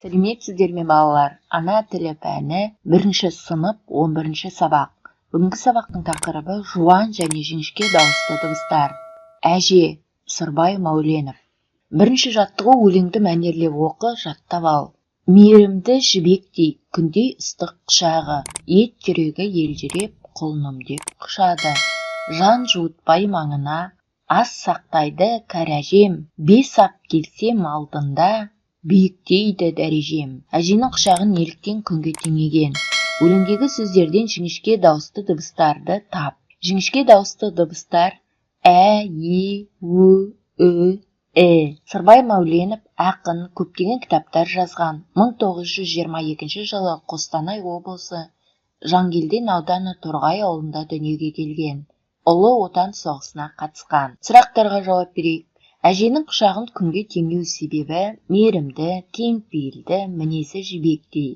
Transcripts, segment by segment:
Сәлеметсіздер ме балалар? Ана тілі пәні 1-ші сынып 11-ші сабақ. Бүгінгі сабақтың тақырыбы жуан және жіңішке дауысты дыбыстар. Әже, Сырбай Мәуленов. 1-ші жаттығу өлеңді мәнерлеп оқы, жаттап ал. Мейірімді жібектей, күндей ыстық құшағы, ет жүрегі елжіреп, құлыным деп құшады. Жан жуытпай маңына, ас сақтайды кәрі әжем, 5 ап келсем алдында, биіктейді дәрежем. Әженің құшағын неліктен күнге теңеген. Өлеңдегі сөздерден жіңішке дауысты дыбыстарды тап. Жіңішке дауысты дыбыстар ә, е, ү, ү. Сырбай Мәуленов ақын, көптеген кітаптар жазған. 1922 жылы Қостанай облысы Жангелдин ауданы Торғай ауылында дүниеге келген. Ұлы Отан соғысына қатысқан. Сұрақтарға жауап берейік. Әженің құшағын күнге теңеу себебі мейірімді, кеңпейілді, мінезі жібектей,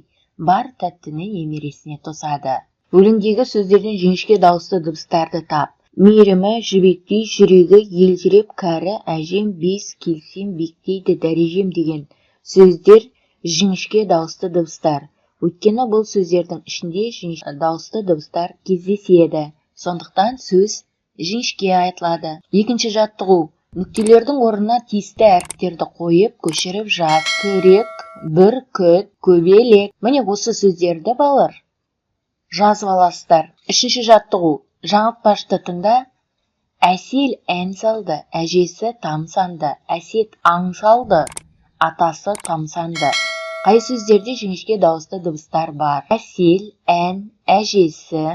бар тәттіні немересіне тосады. Өлеңдегі сөздерден жіңішке дауысты дыбыстарды тап. Мейірімі жібектей, жүрегі елжіреп, кәрі әжем, 5 келсем биіктейді дәрежем деген сөздер жіңішке дауысты дыбыстар. Өйткені бұл сөздердің ішінде жіңішке дауысты дыбыстар кездеседі. Сондықтан сөз жіңішке айтылады. 2-ші жаттығу. Нүктелердің орнына тиісті әріптерді қойып, көшіріп жаз. Күрек, бүркіт, көбелек. Міне осы сөздерді балалар жазып аласыздар. 3-ші жаттығу. Жаңылтпашты тыңда. Әсел ән салды, әжесі тамсанды. Әсет аң салды, атасы тамсанды. Қай сөздерде жіңішке дауысты дыбыстар бар? Әсел, ән, әжесі,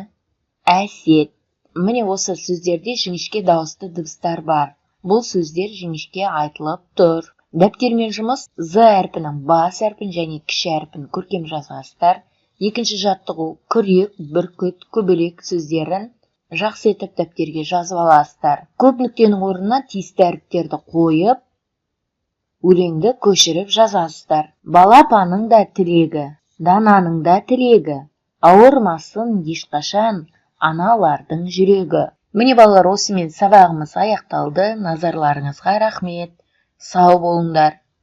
әсет. Міне осы сөздерде жіңішке дауысты дыбыстар бар. Бұл сөздер жіңішке айтылып тұр. Дәптермен жұмыс з әрпінің бас әрпін және кіші әрпін көркем жазғастар. 2-ші жаттығу. Күрек, бүркіт, көбелек сөздерін жақсы етіп дәптерге жазып аласыздар. Көп нүктенің орнына тиісті әріптерді қойып, өлеңді көшіріп жазасыздар. Балапаның да тілегі, дананың да тілегі, ауырмасын ешқашан аналардың жүрегі. Міне балалар, осымен сабағымыз аяқталды. Назарларыңызға рахмет. Сау болыңдар.